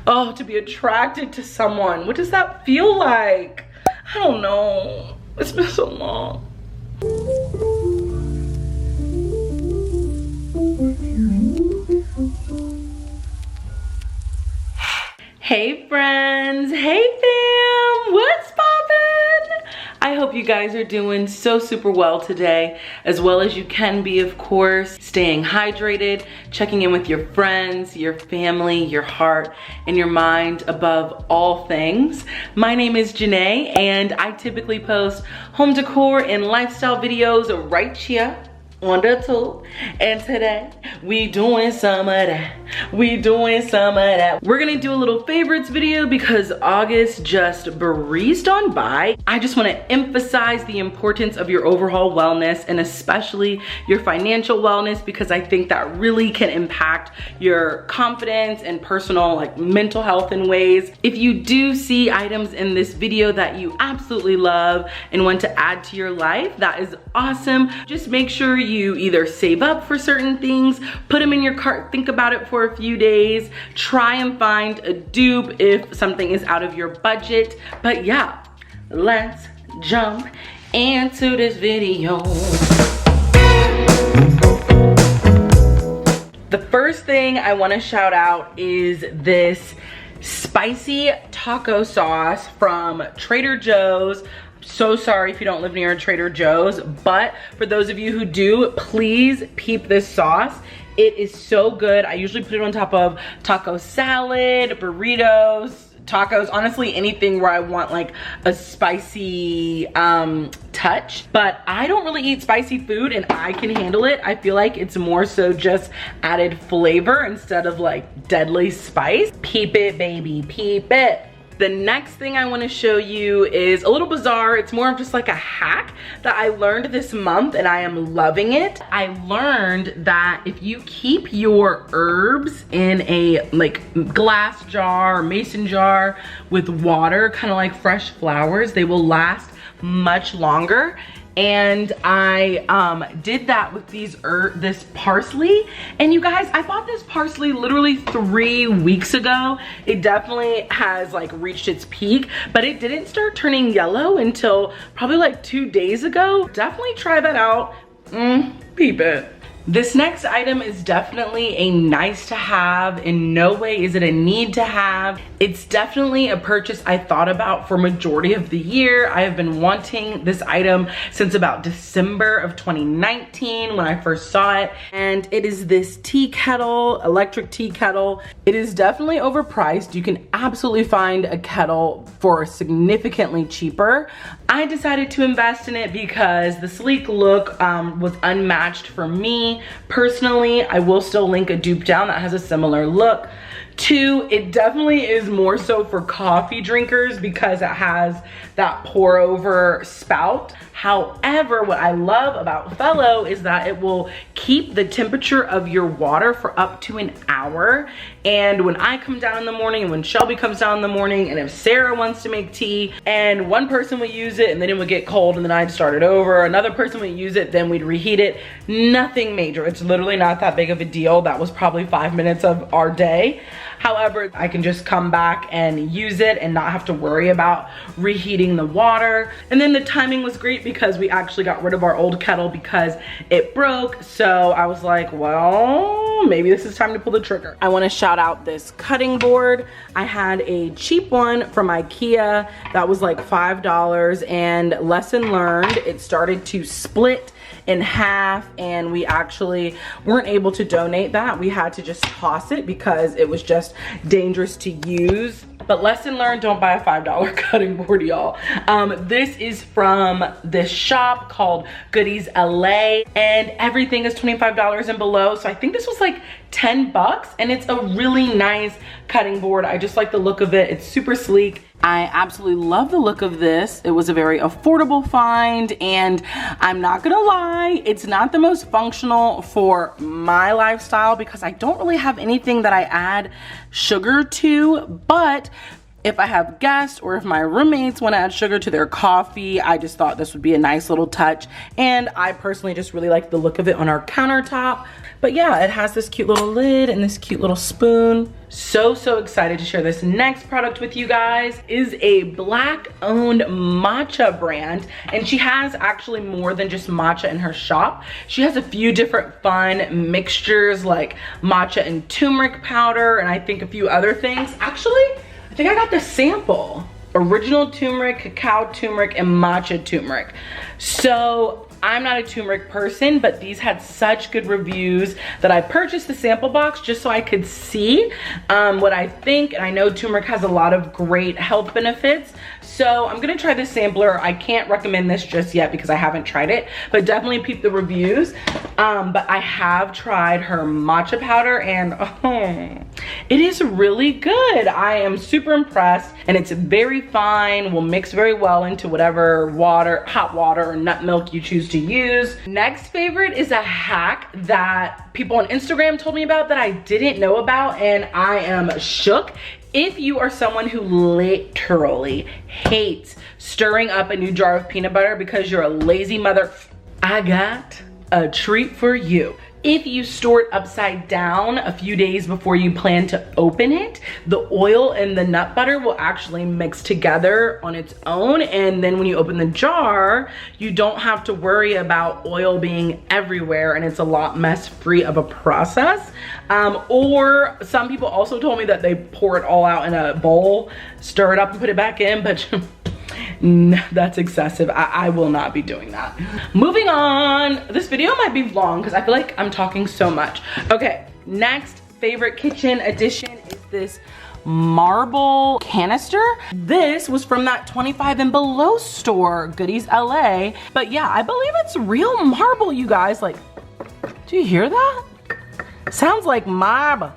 Oh, to be attracted to someone. What does that feel like? I don't know. It's been so long. Hey friends, hey fam, what's poppin'? I hope you guys are doing so super well today, as well as you can be, of course. Staying hydrated, checking in with your friends, your family, your heart, and your mind above all things. My name is Janae, and I typically post home decor and lifestyle videos right here on the tube. And today we doing some of that. We're gonna do a little favorites video because August just breezed on by. I just want to emphasize the importance of your overall wellness, and especially your financial wellness, because I think that really can impact your confidence and personal, like, mental health in ways. If you do see items in this video that you absolutely love and want to add to your life, that is awesome. Just make sure you either save up for certain things, put them in your cart, think about it for a few days, try and find a dupe if something is out of your budget. But yeah, let's jump into this video. The first thing I want to shout out is this spicy taco sauce from Trader Joe's. So sorry if you don't live near a Trader Joe's, but for those of you who do, please peep this sauce. It is so good. I usually put it on top of taco salad, burritos, tacos, honestly anything where I want like a spicy touch. But I don't really eat spicy food and I can handle it. I feel like it's more so just added flavor instead of like deadly spice. Peep it, baby, peep it. The next thing I want to show you is a little bizarre. It's more of just like a hack that I learned this month and I am loving it. I learned that if you keep your herbs in a like glass jar or mason jar with water, kind of like fresh flowers, they will last much longer. And I did that with this parsley. And you guys, I bought this parsley literally 3 weeks ago. It definitely has like reached its peak, but it didn't start turning yellow until probably like 2 days ago. Definitely try that out. Peep it. This next item is definitely a nice to have. In no way is it a need to have. It's definitely a purchase I thought about for majority of the year. I have been wanting this item since about December of 2019 when I first saw it. And it is this tea kettle, electric tea kettle. It is definitely overpriced. You can absolutely find a kettle for significantly cheaper. I decided to invest in it because the sleek look was unmatched for me. Personally, I will still link a dupe down that has a similar look. 2, it definitely is more so for coffee drinkers because it has that pour over spout. However, what I love about Fellow is that it will keep the temperature of your water for up to an hour. And when I come down in the morning and when Shelby comes down in the morning, and if Sarah wants to make tea and one person would use it and then it would get cold and then I'd start it over, another person would use it, then we'd reheat it. Nothing major. It's literally not that big of a deal. That was probably 5 minutes of our day. However, I can just come back and use it and not have to worry about reheating the water. And then the timing was great because we actually got rid of our old kettle because it broke. So I was like, well, maybe this is time to pull the trigger. I want to shout out this cutting board. I had a cheap one from IKEA that was like $5, and lesson learned, it started to split in half and we actually weren't able to donate that. We had to just toss it because it was just dangerous to use. But lesson learned, don't buy a $5 cutting board, y'all. This is from this shop called Goodies LA, and everything is $25 and below. So I think this was like 10 bucks, and it's a really nice cutting board. I just like the look of it. It's super sleek. I absolutely love the look of this. It was a very affordable find, and I'm not gonna lie, it's not the most functional for my lifestyle because I don't really have anything that I add sugar to, but if I have guests or if my roommates want to add sugar to their coffee, I just thought this would be a nice little touch. And I personally just really like the look of it on our countertop. But yeah, it has this cute little lid and this cute little spoon. So excited to share this next product with you guys. Is a Black-owned matcha brand, and she has actually more than just matcha in her shop. She has a few different fun mixtures like matcha and turmeric powder, and I think a few other things. Actually, I think I got the sample. Original turmeric, cacao turmeric, and matcha turmeric. So I'm not a turmeric person, but these had such good reviews that I purchased the sample box just so I could see what I think. And I know turmeric has a lot of great health benefits. So I'm gonna try this sampler. I can't recommend this just yet because I haven't tried it, but definitely peep the reviews. But I have tried her matcha powder, and it is really good. I am super impressed, and it's very fine, will mix very well into whatever water, hot water or nut milk you choose to use. Next favorite is a hack that people on Instagram told me about that I didn't know about, and I am shook. If you are someone who literally hates stirring up a new jar of peanut butter because you're a lazy mother, I got a treat for you. If you store it upside down a few days before you plan to open it, the oil and the nut butter will actually mix together on its own, and then when you open the jar, you don't have to worry about oil being everywhere, and it's a lot mess-free of a process. Or some people also told me that they pour it all out in a bowl, stir it up and put it back in, but that's excessive. I will not be doing that. Moving on, this video might be long because I feel like I'm talking so much. Okay, next favorite kitchen addition is this marble canister. This was from that 25 and below store, Goodies LA. But yeah, I believe it's real marble, you guys. Like, do you hear that? Sounds like marble.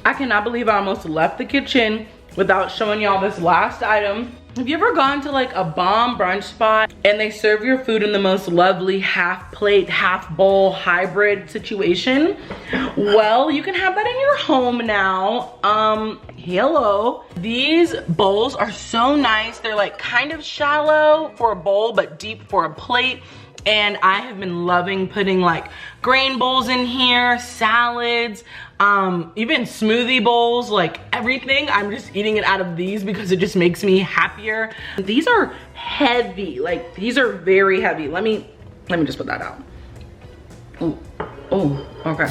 I cannot believe I almost left the kitchen without showing y'all this last item. Have you ever gone to like a bomb brunch spot and they serve your food in the most lovely half plate, half bowl hybrid situation? Well, you can have that in your home now. Hello. These bowls are so nice. They're like kind of shallow for a bowl, but deep for a plate. And I have been loving putting like grain bowls in here, salads, even smoothie bowls, like everything. I'm just eating it out of these because it just makes me happier. These are heavy, like these are very heavy. Let me just put that out. Oh, okay.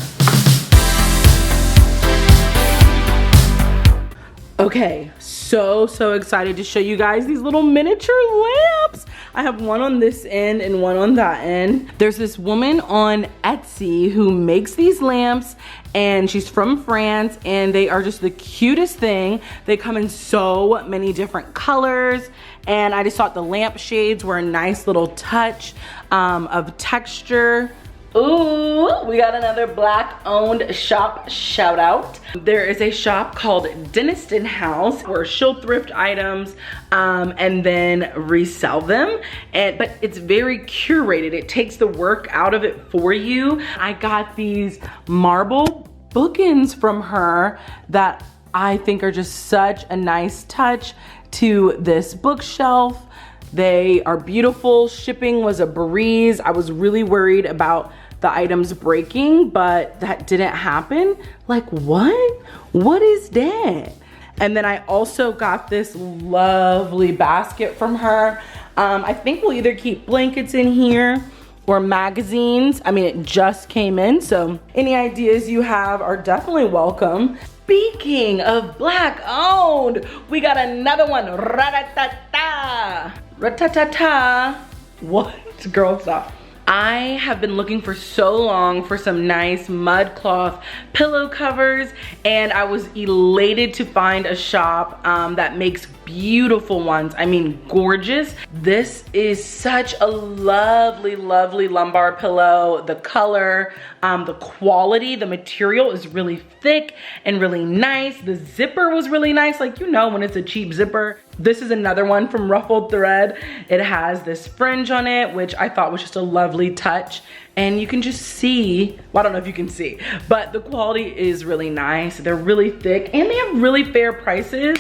Okay, so excited to show you guys these little miniature lamps. I have one on this end and one on that end. There's this woman on Etsy who makes these lamps, and she's from France, and they are just the cutest thing. They come in so many different colors, and I just thought the lamp shades were a nice little touch of texture. Ooh, we got another Black-owned shop shout out. There is a shop called Deniston House where she'll thrift items and then resell them. But it's very curated. It takes the work out of it for you. I got these marble bookends from her that I think are just such a nice touch to this bookshelf. They are beautiful. Shipping was a breeze. I was really worried about the items breaking, but that didn't happen. Like, what? What is that? And then I also got this lovely basket from her. I think we'll either keep blankets in here or magazines. I mean, it just came in, so any ideas you have are definitely welcome. Speaking of Black-owned, we got another one. Ra-ta-ta-ta. Ra-ta-ta-ta. What? Girl, stop. I have been looking for so long for some nice mud cloth pillow covers, and I was elated to find a shop that makes beautiful ones. I mean, gorgeous. This is such a lovely, lovely lumbar pillow. The color, the quality, the material is really thick and really nice. The zipper was really nice. Like, you know, when it's a cheap zipper. This is another one from Ruffled Thread. It has this fringe on it, which I thought was just a lovely easily touch. And you can just see, well, I don't know if you can see, but the quality is really nice. They're really thick and they have really fair prices.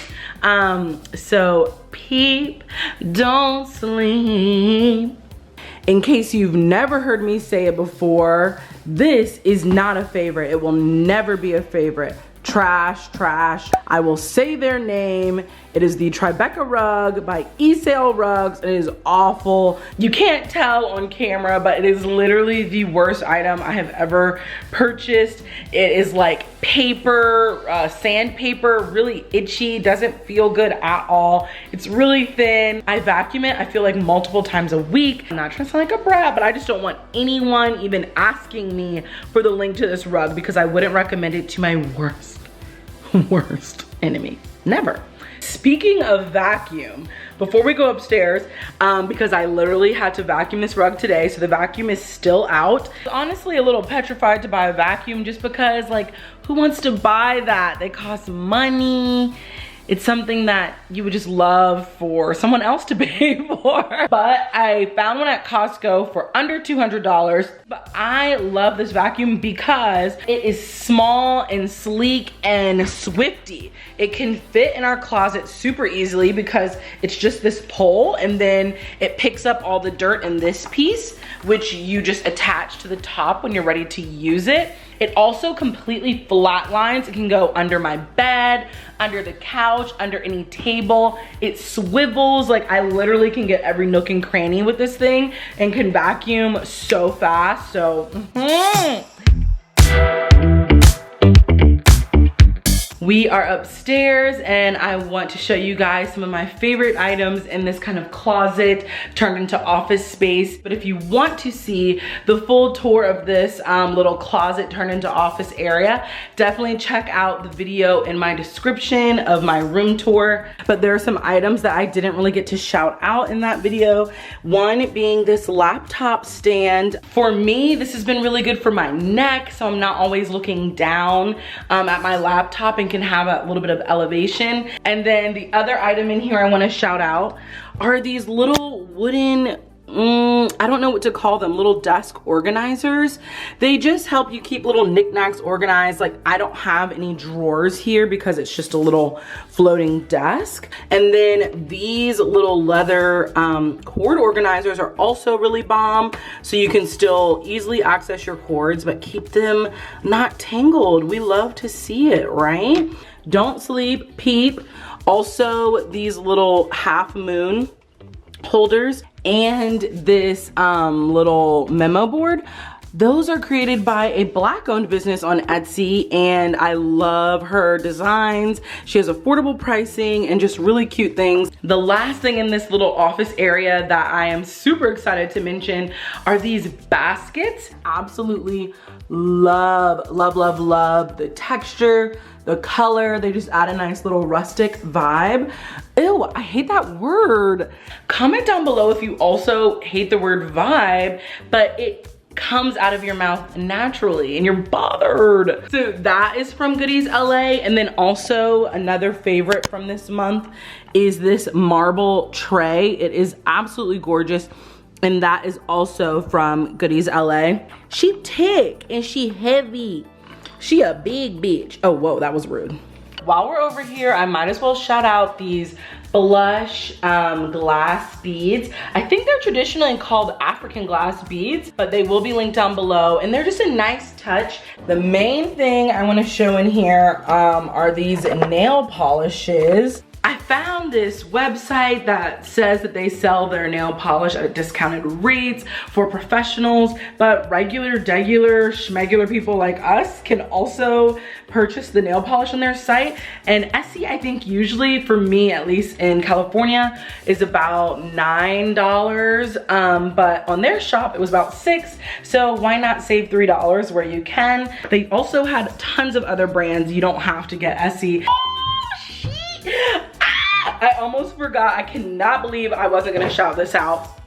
So peep, don't sleep. In case you've never heard me say it before, this is not a favorite. It will never be a favorite. Trash, trash. I will say their name. It is the Tribeca rug by eSale Rugs. It is awful. You can't tell on camera, but it is literally the worst item I have ever purchased. It is like paper, sandpaper, really itchy, doesn't feel good at all. It's really thin. I vacuum it, I feel like multiple times a week. I'm not trying to sound like a brat, but I just don't want anyone even asking me for the link to this rug because I wouldn't recommend it to my worst enemy. Never. Speaking of vacuum, before we go upstairs, because I literally had to vacuum this rug today, so the vacuum is still out. Honestly, a little petrified to buy a vacuum just because, like, who wants to buy that? They cost money. It's something that you would just love for someone else to pay for. But I found one at Costco for under $200. But I love this vacuum because it is small and sleek and swifty. It can fit in our closet super easily because it's just this pole and then it picks up all the dirt in this piece, which you just attach to the top when you're ready to use it. It also completely flat lines. It can go under my bed, under the couch, under any table. It swivels, like I literally can get every nook and cranny with this thing and can vacuum so fast, so. We are upstairs and I want to show you guys some of my favorite items in this kind of closet turned into office space. But if you want to see the full tour of this little closet turned into office area, definitely check out the video in my description of my room tour. But there are some items that I didn't really get to shout out in that video. One being this laptop stand. For me, this has been really good for my neck, so I'm not always looking down at my laptop and can have a little bit of elevation. And then the other item in here I want to shout out are these little wooden, I don't know what to call them, little desk organizers. They just help you keep little knickknacks organized. Like I don't have any drawers here because it's just a little floating desk. And then these little leather cord organizers are also really bomb. So you can still easily access your cords, but keep them not tangled. We love to see it, right? Don't sleep, peep. Also these little half moon holders and this little memo board. Those are created by a Black owned business on Etsy and I love her designs. She has affordable pricing and just really cute things. The last thing in this little office area that I am super excited to mention are these baskets. Absolutely love, love, love, love the texture, the color. They just add a nice little rustic vibe. Ew, I hate that word. Comment down below if you also hate the word vibe, but it comes out of your mouth naturally and you're bothered. So that is from Goodies LA. And then also another favorite from this month is this marble tray. It is absolutely gorgeous. And that is also from Goodies LA. She thick and she heavy. She a big bitch. Oh, whoa, that was rude. While we're over here, I might as well shout out these blush glass beads. I think they're traditionally called African glass beads, but they will be linked down below and they're just a nice touch. The main thing I want to show in here are these nail polishes. I found this website that says that they sell their nail polish at discounted rates for professionals, but regular, schmegular people like us can also purchase the nail polish on their site. And Essie, I think usually for me, at least in California, is about $9, but on their shop it was about $6. So why not save $3 where you can? They also had tons of other brands. You don't have to get Essie. I almost forgot. I cannot believe I wasn't gonna shout this out.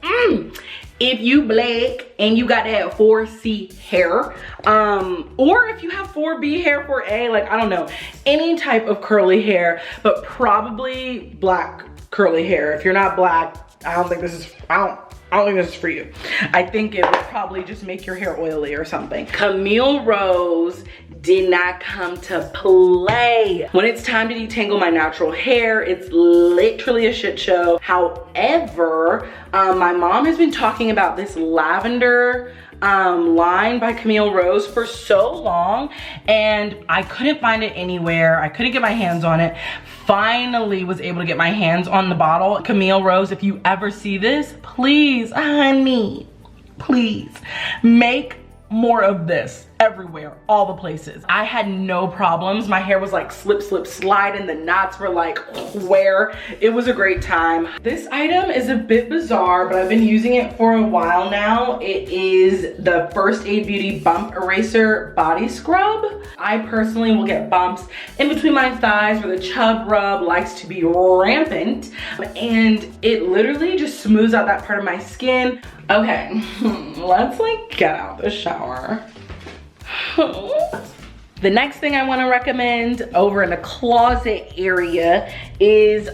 If you black and you got that 4C hair, or if you have 4B hair, 4A, like I don't know, any type of curly hair, but probably black curly hair. If you're not black, don't think this is, I don't think this is for you. I think it would probably just make your hair oily or something. Camille Rose did not come to play. When it's time to detangle my natural hair, it's literally a shit show. However, my mom has been talking about this lavender line by Camille Rose for so long, and I couldn't find it anywhere. I couldn't get my hands on it. Finally was able to get my hands on the bottle. Camille Rose, if you ever see this, please, honey, please make more of this everywhere, all the places. I had no problems. My hair was like slip, slip, slide, and the knots were like where. It was a great time. This item is a bit bizarre, but I've been using it for a while now. It is the First Aid Beauty Bump Eraser Body Scrub. I personally will get bumps in between my thighs where the chub rub likes to be rampant, and it literally just smooths out that part of my skin. Okay, let's like get out the shower. The next thing I want to recommend over in the closet area is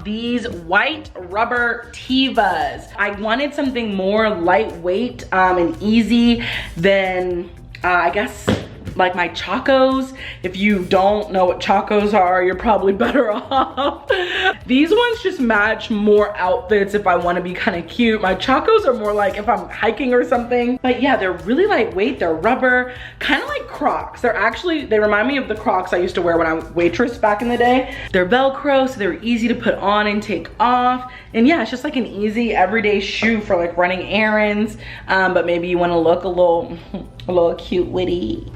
these white rubber Tevas. I wanted something more lightweight and easy than I guess like my Chacos. If you don't know what Chacos are, you're probably better off. These ones just match more outfits if I want to be kind of cute. My Chacos are more like if I'm hiking or something. But yeah, they're really lightweight. They're rubber, kind of like Crocs. They remind me of the Crocs I used to wear when I was waitress back in the day. They're Velcro, so they're easy to put on and take off. And yeah, it's just like an easy everyday shoe for like running errands. But maybe you want to look a little cute, witty.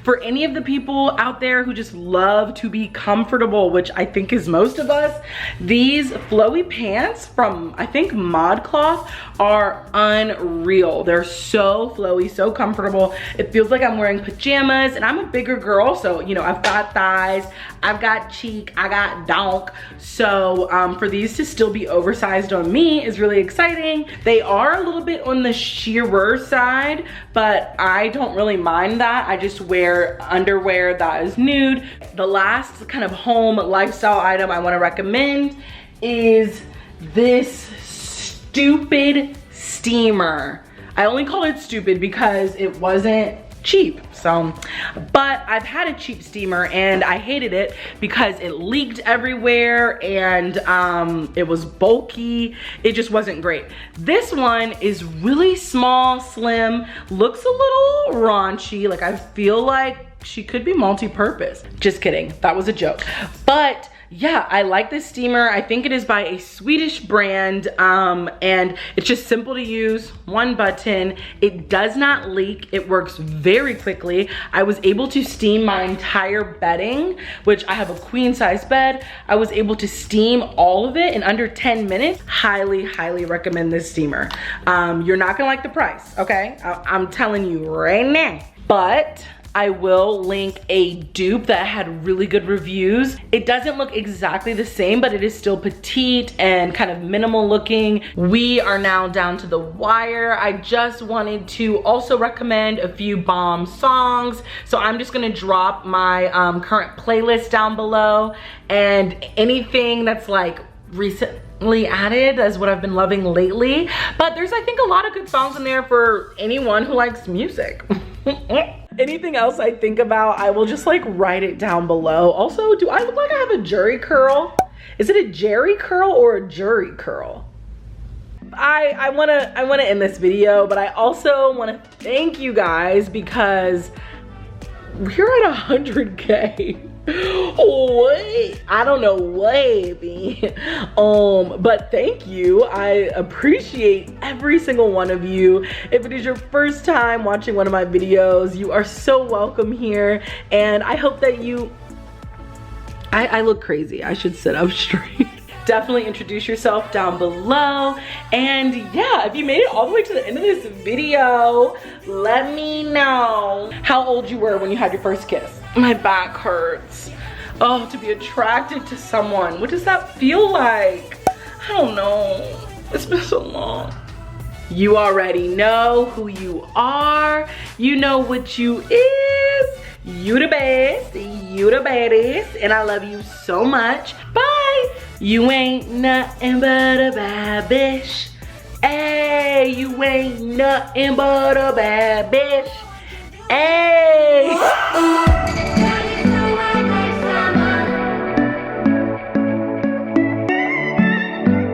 For any of the people out there who just love to be comfortable, which I think is most of us, these flowy pants from, I think, ModCloth are unreal. They're so flowy, so comfortable. It feels like I'm wearing pajamas, and I'm a bigger girl, so, you know, I've got thighs, I've got cheek, I got donk. So for these to still be oversized on me is really exciting. They are a little bit on the sheerer side, but I don't really mind that. I just wear underwear that is nude. The last kind of home lifestyle item I want to recommend is this stupid steamer. I only call it stupid because it wasn't cheap. So, but I've had a cheap steamer and I hated it because it leaked everywhere and it was bulky. It just wasn't great. This one is really small, slim, looks a little raunchy. Like I feel like she could be multi-purpose. Just kidding, that was a joke. But yeah, I like this steamer. I think it is by a Swedish brand, and it's just simple to use, one button. It does not leak, it works very quickly. I was able to steam my entire bedding, which I have a queen size bed. I was able to steam all of it in under 10 minutes. Highly, highly recommend this steamer. You're not gonna like the price, okay? I'm telling you right now. But I will link a dupe that had really good reviews. It doesn't look exactly the same, but it is still petite and kind of minimal looking. We are now down to the wire. I just wanted to also recommend a few bomb songs. So I'm just gonna drop my current playlist down below, and anything that's like recently added is what I've been loving lately. But there's, I think, a lot of good songs in there for anyone who likes music. Anything else I think about, I will just like write it down below. Also, do I look like I have a jerry curl? Is it a jerry curl or a jury curl? I wanna end this video, but I also wanna thank you guys because we're at 100K. Wait, I don't know, baby. But thank you. I appreciate every single one of you. If it is your first time watching one of my videos, you are so welcome here. And I hope that I look crazy. I should sit up straight. Definitely introduce yourself down below. And yeah, if you made it all the way to the end of this video, let me know how old you were when you had your first kiss. My back hurts. Oh, to be attracted to someone. What does that feel like? I don't know. It's been so long. You already know who you are. You know what you is. You the best. You the baddest. And I love you so much. Bye. You ain't nothing but a bad bitch. Hey, you ain't nothing but a bad bitch. Hey.